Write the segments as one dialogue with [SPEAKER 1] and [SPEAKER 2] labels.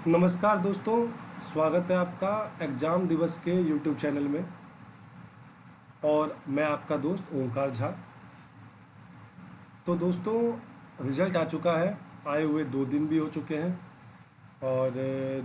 [SPEAKER 1] नमस्कार दोस्तों, स्वागत है आपका एग्ज़ाम दिवस के यूट्यूब चैनल में। और मैं आपका दोस्त ओंकार झा। तो दोस्तों, रिज़ल्ट आ चुका है। आए हुए 2 दिन भी हो चुके हैं और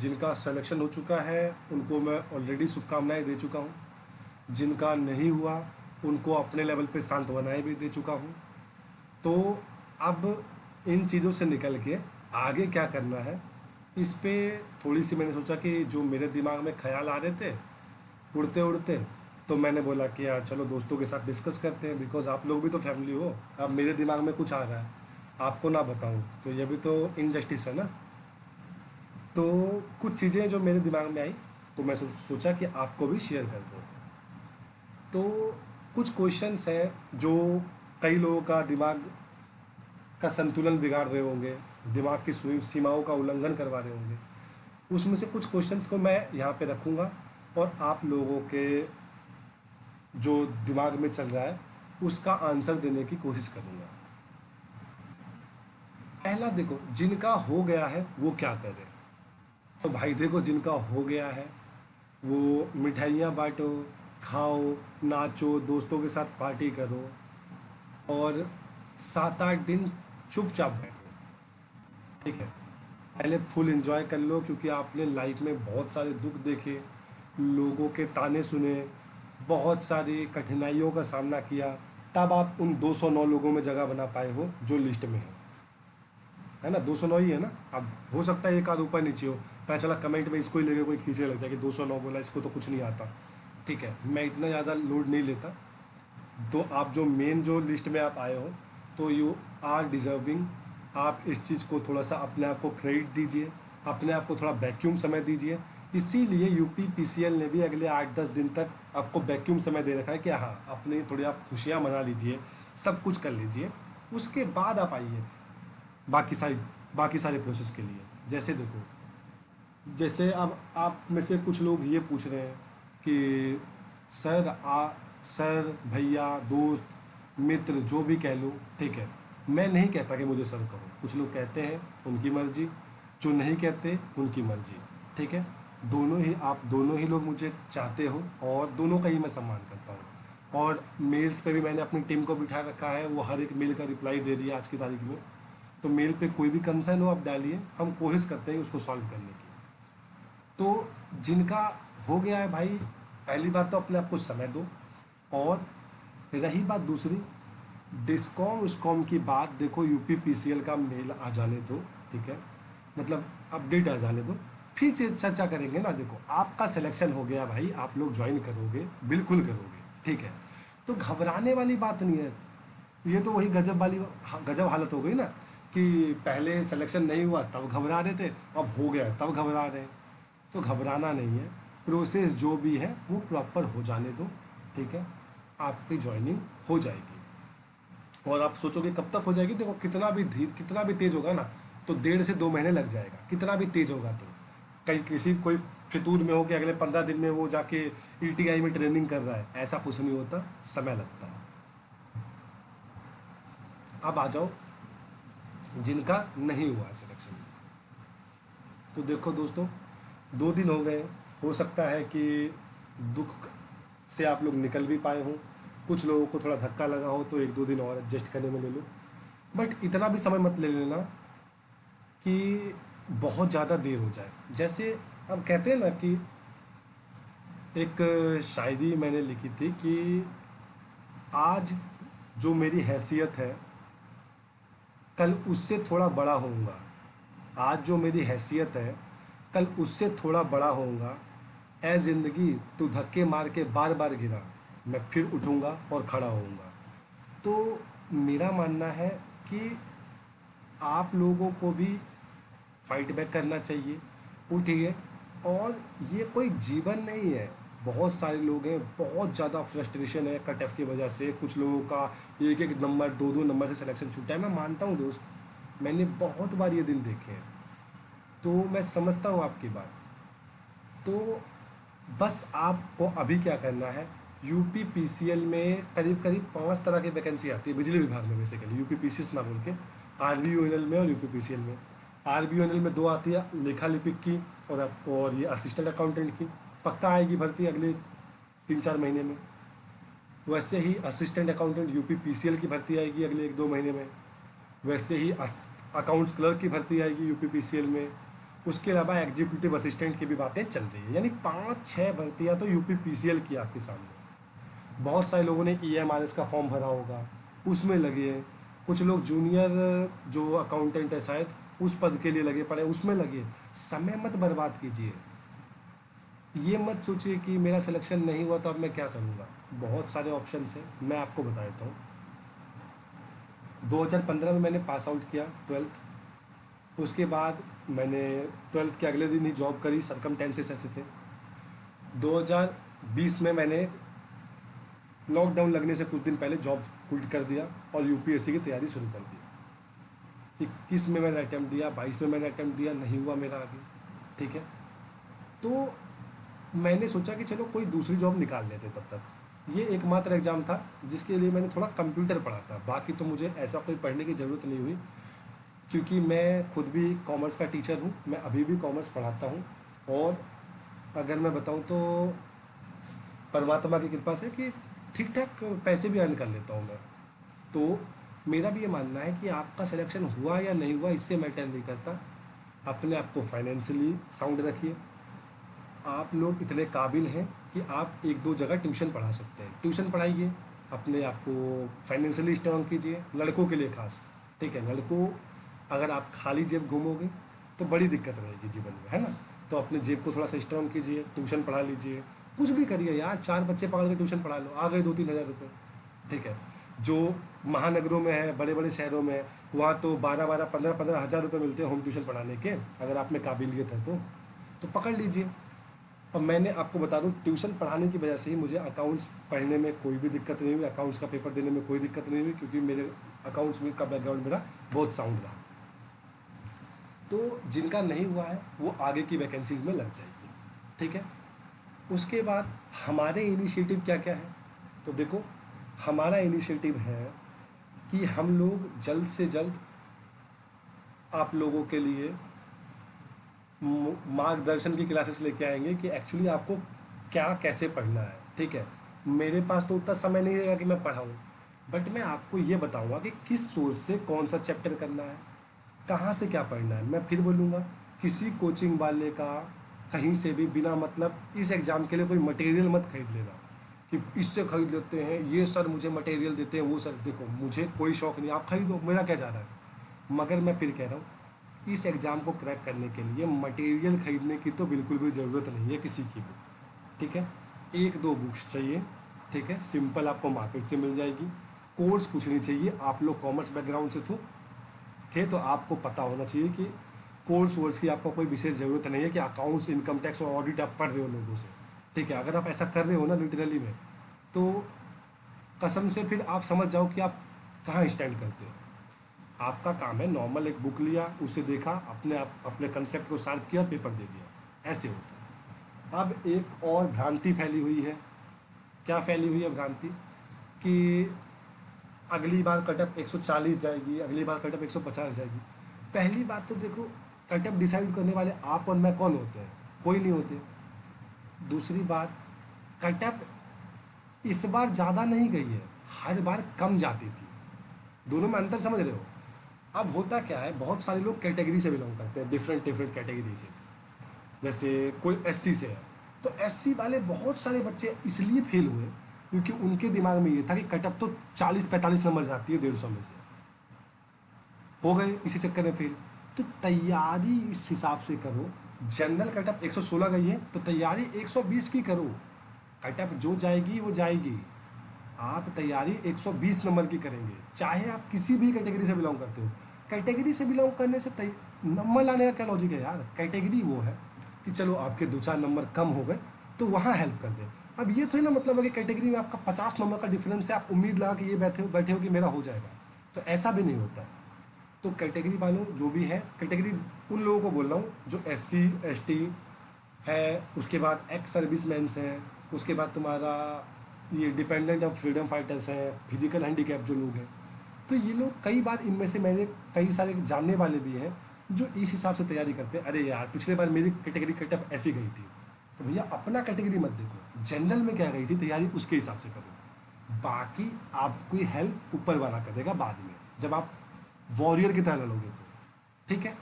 [SPEAKER 1] जिनका सिलेक्शन हो चुका है उनको मैं ऑलरेडी शुभकामनाएं दे चुका हूं। जिनका नहीं हुआ उनको अपने लेवल पे सांत्वनाएं भी दे चुका हूं। तो अब इन चीज़ों से निकल के आगे क्या करना है, इस पे थोड़ी सी मैंने सोचा कि जो मेरे दिमाग में ख्याल आ रहे थे उड़ते उड़ते, तो मैंने बोला कि यार चलो दोस्तों के साथ डिस्कस करते हैं, बिकॉज आप लोग भी तो फैमिली हो। अब मेरे दिमाग में कुछ आ रहा है, आपको ना बताऊं तो ये भी तो इनजस्टिस है ना। तो कुछ चीज़ें जो मेरे दिमाग में आई, तो मैं सोचा कि आपको भी शेयर कर दूं। तो कुछ क्वेश्चंस हैं जो कई लोगों का दिमाग का संतुलन बिगाड़ रहे होंगे, दिमाग की सीमाओं का उल्लंघन करवा रहे होंगे। उसमें से कुछ क्वेश्चंस को मैं यहाँ पे रखूँगा और आप लोगों के जो दिमाग में चल रहा है उसका आंसर देने की कोशिश करूँगा। पहला देखो, जिनका हो गया है वो क्या करे। तो भाई देखो, जिनका हो गया है वो मिठाइयाँ बांटो, खाओ, नाचो, दोस्तों के साथ पार्टी करो और 7-8 दिन चुपचाप बैठो। ठीक है, पहले फुल एंजॉय कर लो, क्योंकि आपने लाइफ में बहुत सारे दुख देखे, लोगों के ताने सुने, बहुत सारी कठिनाइयों का सामना किया, तब आप उन 209 लोगों में जगह बना पाए हो जो लिस्ट में है ना। 209 ही है ना। अब हो सकता है एक आध ऊपर नीचे हो, पता चला कमेंट में इसको ही लेके कोई खींचने लग जाए कि 209 बोला, इसको तो कुछ नहीं आता। ठीक है, मैं इतना ज़्यादा लोड नहीं लेता। तो आप जो मेन जो लिस्ट में आप आए हो, तो यू आर डिजर्विंग। आप इस चीज़ को थोड़ा सा अपने आप को क्रेडिट दीजिए, अपने आप को थोड़ा वैक्यूम समय दीजिए। इसीलिए यूपी पीसीएल ने भी अगले 8-10 दिन तक आपको वैक्यूम समय दे रखा है कि हाँ, अपनी थोड़ी आप खुशियाँ मना लीजिए, सब कुछ कर लीजिए, उसके बाद आप आइए बाकी सारी बाकी सारे प्रोसेस के लिए। जैसे देखो, जैसे अब आप में से कुछ लोग ये पूछ रहे हैं कि सर सर, भैया, दोस्त, मित्र, जो भी कह लो, ठीक है। मैं नहीं कहता कि मुझे सर कहो, कुछ लोग कहते हैं, उनकी मर्जी। जो नहीं कहते उनकी मर्जी। ठीक है, दोनों ही लोग मुझे चाहते हो और दोनों का ही मैं सम्मान करता हूँ। और मेल्स पे भी मैंने अपनी टीम को बिठा रखा है, वो हर एक मेल का रिप्लाई दे रही है आज की तारीख में। तो मेल पे कोई भी कंसर्न हो आप डालिए, हम कोशिश करते हैं उसको सॉल्व करने की। तो जिनका हो गया है भाई, पहली बात तो अपने आप को समय दो। और रही बात दूसरी, डिस्कॉम उस्कॉम की बात, देखो यूपी पीसीएल का मेल आ जाने दो, ठीक है, मतलब अपडेट आ जाने दो, फिर चर्चा करेंगे ना। देखो, आपका सिलेक्शन हो गया भाई, आप लोग ज्वाइन करोगे, बिल्कुल करोगे, ठीक है। तो घबराने वाली बात नहीं है। ये तो वही गजब हालत हो गई ना, कि पहले सिलेक्शन नहीं हुआ तब घबरा रहे थे, अब हो गया तब घबरा रहे हैं। तो घबराना नहीं है, प्रोसेस जो भी है वो प्रॉपर हो जाने दो, ठीक है। आपकी ज्वाइनिंग हो जाएगी। और आप सोचोगे कब तक हो जाएगी, देखो कितना भी तेज होगा ना, तो 1.5 से 2 महीने लग जाएगा, कितना भी तेज होगा। तो कहीं कोई फितूर में हो कि अगले 15 दिन में वो जाके ईटीआई में ट्रेनिंग कर रहा है, ऐसा कुछ नहीं होता, समय लगता है। अब आ जाओ जिनका नहीं हुआ सिलेक्शन। तो देखो दोस्तों, 2 दिन हो गए, हो सकता है कि दुख से आप लोग निकल भी पाए हों, कुछ लोगों को थोड़ा धक्का लगा हो तो 1-2 दिन और एडजस्ट करने में ले लो। बट इतना भी समय मत ले लेना कि बहुत ज़्यादा देर हो जाए। जैसे अब कहते हैं ना कि एक शायरी मैंने लिखी थी कि आज जो मेरी हैसियत है कल उससे थोड़ा बड़ा होऊंगा। आज जो मेरी हैसियत है कल उससे थोड़ा बड़ा होऊंगा। ए ज़िंदगी तू धक्के मार के बार बार गिरा, मैं फिर उठूंगा और खड़ा होऊंगा। तो मेरा मानना है कि आप लोगों को भी फाइट बैक करना चाहिए, उठिए। और ये कोई जीवन नहीं है, बहुत सारे लोग हैं, बहुत ज़्यादा फ्रस्ट्रेशन है कट ऑफ की वजह से, कुछ लोगों का 1-1 नंबर 2-2 नंबर से सिलेक्शन छूटा है। मैं मानता हूँ दोस्त, मैंने बहुत बार ये दिन देखे हैं, तो मैं समझता हूँ आपकी बात। तो बस आपको अभी क्या करना है, यूपी पीसीएल में करीब करीब 5 तरह की वैकेंसी आती है बिजली विभाग में, बेसिकली यूपी पीसीएस ना बोल के, आरवीयूएनएल में और यूपी पीसीएल में। RBONL में 2 आती है, लेखा लिपिक की और ये असिस्टेंट अकाउंटेंट की। पक्का आएगी भर्ती अगले 3-4 महीने में। वैसे ही असिस्टेंट अकाउंटेंट UPPCL की भर्ती आएगी अगले 1-2 महीने में। वैसे ही अकाउंट्स क्लर्क की भर्ती आएगी UPPCL में। उसके अलावा एग्जीक्यूटिव असिस्टेंट की भी बातें चल रही है, यानी 5-6 भर्तियाँ तो UPPCL की आपके सामने। बहुत सारे लोगों ने EMRS का फॉर्म भरा होगा, उसमें लगे। कुछ लोग जूनियर जो अकाउंटेंट है शायद उस पद के लिए लगे पड़े, उसमें लगे। समय मत बर्बाद कीजिए। ये मत सोचिए कि मेरा सिलेक्शन नहीं हुआ तो अब मैं क्या करूँगा। बहुत सारे ऑप्शंस हैं, मैं आपको बता देता हूँ। 2015 में मैंने पास आउट किया 12th। उसके बाद मैंने 12th के अगले दिन ही जॉब करी, सर्कमटेंसेस ऐसे थे। 2020 में मैंने लॉकडाउन लगने से कुछ दिन पहले जॉब क्विट कर दिया और UPSC की तैयारी शुरू कर दी। 21 में मैंने अटैम्प्ट दिया, 22 में मैंने अटैम्प्ट दिया, नहीं हुआ मेरा आगे। ठीक है, तो मैंने सोचा कि चलो कोई दूसरी जॉब निकाल लेते। तब तक ये एकमात्र एग्ज़ाम था जिसके लिए मैंने थोड़ा कंप्यूटर पढ़ा था, बाकी तो मुझे ऐसा कोई पढ़ने की ज़रूरत नहीं हुई, क्योंकि मैं खुद भी कॉमर्स का टीचर हूँ। मैं अभी भी कॉमर्स पढ़ाता हूँ और अगर मैं बताऊँ तो परमात्मा की कृपा से कि ठीक ठाक पैसे भी अर्न कर लेता हूँ मैं। तो मेरा भी ये मानना है कि आपका सिलेक्शन हुआ या नहीं हुआ इससे मैटर नहीं करता। अपने आप को फाइनेंशियली साउंड रखिए। आप लोग इतने काबिल हैं कि आप 1-2 जगह ट्यूशन पढ़ा सकते हैं, ट्यूशन पढ़ाइए, अपने आप को फाइनेंशियली स्ट्रांग कीजिए। लड़कों के लिए खास, ठीक है। लड़कों, अगर आप खाली जेब घूमोगे तो बड़ी दिक्कत रहेगी जीवन में, है ना। तो अपने जेब को थोड़ा सा स्ट्रांग कीजिए, ट्यूशन पढ़ा लीजिए, कुछ भी करिए यार। 4 बच्चे पकड़ के ट्यूशन पढ़ा लो, आ गए 2-3 हज़ार रुपये। ठीक है, जो महानगरों में है, बड़े बड़े शहरों में, वहाँ तो 12-12, 15-15 हज़ार रुपये मिलते हैं होम ट्यूशन पढ़ाने के। अगर आप में काबिलियत है तो पकड़ लीजिए। और मैंने आपको बता दूं, ट्यूशन पढ़ाने की वजह से ही मुझे अकाउंट्स पढ़ने में कोई भी दिक्कत नहीं हुई, अकाउंट्स का पेपर देने में कोई दिक्कत नहीं हुई, क्योंकि मेरे अकाउंट्स में का बैकग्राउंड मेरा बहुत साउंड रहा। तो जिनका नहीं हुआ है वो आगे की वैकेंसीज में लग जाएगी। ठीक है, उसके बाद हमारे इनिशिएटिव क्या क्या है। तो देखो, हमारा इनिशिएटिव है कि हम लोग जल्द से जल्द आप लोगों के लिए मार्गदर्शन की क्लासेस लेके आएंगे कि एक्चुअली आपको क्या कैसे पढ़ना है। ठीक है, मेरे पास तो उतना समय नहीं रहेगा कि मैं पढ़ाऊँ, बट मैं आपको ये बताऊंगा कि किस सोर्स से कौन सा चैप्टर करना है, कहाँ से क्या पढ़ना है। मैं फिर बोलूँगा, किसी कोचिंग वाले का कहीं से भी बिना मतलब इस एग्ज़ाम के लिए कोई मटेरियल मत खरीद लेना कि इससे खरीद लेते हैं, ये सर मुझे मटेरियल देते हैं, वो सर। देखो, मुझे कोई शौक़ नहीं, आप खरीदो, मेरा क्या जा रहा है। मगर मैं फिर कह रहा हूँ, इस एग्ज़ाम को क्रैक करने के लिए मटेरियल खरीदने की तो बिल्कुल भी ज़रूरत नहीं है किसी की भी। ठीक है, 1-2 बुक्स चाहिए। ठीक है, सिंपल आपको मार्केट से मिल जाएगी। कोर्स कुछ नहीं चाहिए। आप लोग कॉमर्स बैकग्राउंड से थे तो आपको पता होना चाहिए कि कोर्स वोर्स की आपको कोई विशेष ज़रूरत नहीं है कि अकाउंट्स, इनकम टैक्स और ऑडिट आप पढ़ रहे हो लोगों से। ठीक है, अगर आप ऐसा कर रहे हो ना लिटरली में, तो कसम से फिर आप समझ जाओ कि आप कहाँ स्टैंड करते हो। आपका काम है नॉर्मल एक बुक लिया, उसे देखा, अपने कंसेप्ट को सॉल्व किया, पेपर दे दिया, ऐसे होता है। अब एक और भ्रांति फैली हुई है। क्या फैली हुई है भ्रांति? कि अगली बार कटअप 140 जाएगी, अगली बार कटअप 150 जाएगी। पहली बात तो देखो, कटअप डिसाइड करने वाले आप और मैं कौन होते हैं? कोई नहीं होते। दूसरी बात, कटअप इस बार ज़्यादा नहीं गई है, हर बार कम जाती थी। दोनों में अंतर समझ रहे हो? अब होता क्या है, बहुत सारे लोग कैटेगरी से बिलोंग करते हैं, डिफरेंट कैटेगरी से। जैसे कोई SC से है, तो SC वाले बहुत सारे बच्चे इसलिए फेल हुए क्योंकि उनके दिमाग में ये था कि कटअप तो 40-45 नंबर जाती है 150 में से, हो गए इसी चक्कर में फेल। तो तैयारी इस हिसाब से करो। जनरल कटअप 116 गई है तो तैयारी 120 की करो। कटअप जो जाएगी वो जाएगी, आप तैयारी 120 नंबर की करेंगे, चाहे आप किसी भी कैटेगरी से बिलोंग करते हो। कैटेगरी से बिलोंग करने से नंबर लाने का क्या लॉजिक है यार? कैटेगरी वो है कि चलो आपके 2-4 नंबर कम हो गए तो वहाँ हेल्प कर दे। अब ये तो है ना, मतलब है कि कैटेगरी में आपका 50 नंबर का डिफरेंस है, आप उम्मीद लगा कि ये बैठे हो कि मेरा हो जाएगा, तो ऐसा भी नहीं होता है। तो कैटेगरी वालों जो भी है, कैटेगरी उन लोगों को बोल रहा हूँ जो SC ST है, उसके बाद एक्स सर्विसमैन्स हैं, उसके बाद तुम्हारा ये डिपेंडेंट ऑफ फ्रीडम फाइटर्स हैं, फिजिकल हैंडीकैप जो लोग हैं। तो ये लोग कई बार, इनमें से मेरे कई सारे जानने वाले भी हैं जो इस हिसाब से तैयारी करते हैं, अरे यार पिछले बार मेरी कैटेगरी कटअप ऐसी गई थी, तो भैया अपना कैटेगरी मत देखो, जनरल में क्या गई थी तैयारी उसके हिसाब से करो, बाकी आपकी हेल्प ऊपर वाला करेगा बाद में, जब आप वॉरियर की तरह लड़ोगे तो। ठीक है,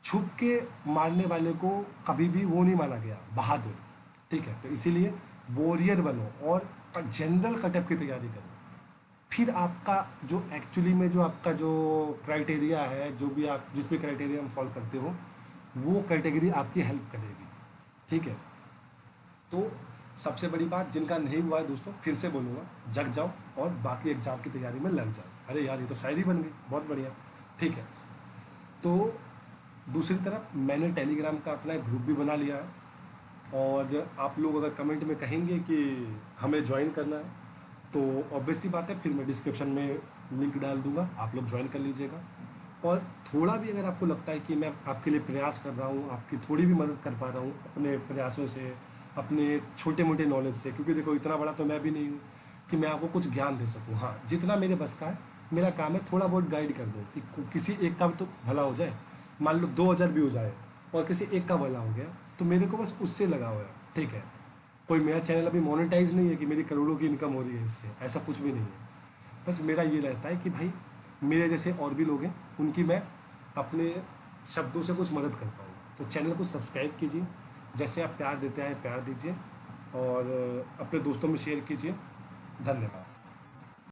[SPEAKER 1] छुप के मारने वाले को कभी भी वो नहीं माना गया बहादुर। ठीक है, तो इसीलिए वॉरियर बनो और जनरल कटअप की तैयारी करो, फिर आपका जो एक्चुअली में जो आपका जो क्राइटेरिया है, जो भी आप जिस भी क्राइटेरिया में फॉलो करते हो, वो कैटेगरी आपकी हेल्प करेगी। ठीक है, तो सबसे बड़ी बात, जिनका नहीं हुआ है दोस्तों, फिर से बोलूँगा, जग जाओ और बाकी एग्जाम की तैयारी में लग जाओ। अरे यार ये तो शायरी बन गई, बहुत बढ़िया। ठीक है, तो दूसरी तरफ मैंने टेलीग्राम का अपना एक ग्रुप भी बना लिया है, और आप लोग अगर कमेंट में कहेंगे कि हमें ज्वाइन करना है, तो ऑब्वियस सी बात है, फिर मैं डिस्क्रिप्शन में लिंक डाल दूंगा, आप लोग ज्वाइन कर लीजिएगा। और थोड़ा भी अगर आपको लगता है कि मैं आपके लिए प्रयास कर रहा हूँ, आपकी थोड़ी भी मदद कर पा रहा हूँ अपने प्रयासों से, अपने छोटे मोटे नॉलेज से, क्योंकि देखो इतना बड़ा तो मैं भी नहीं हूँ कि मैं आपको कुछ ज्ञान दे सकूँ। हाँ, जितना मेरे बस का है, मेरा काम है थोड़ा बहुत गाइड कर दूँ कि किसी एक का भी तो भला हो जाए। मान लो 2000 भी हो जाए और किसी एक का भला हो गया, तो मेरे को बस उससे लगा हुआ है। ठीक है, कोई मेरा चैनल अभी मोनेटाइज नहीं है कि मेरी करोड़ों की इनकम हो रही है इससे, ऐसा कुछ भी नहीं है। बस मेरा ये रहता है कि भाई मेरे जैसे और भी लोग हैं, उनकी मैं अपने शब्दों से कुछ मदद कर पाऊँ। तो चैनल को सब्सक्राइब कीजिए, जैसे आप प्यार देते हैं प्यार दीजिए, और अपने दोस्तों में शेयर कीजिए। धन्यवाद।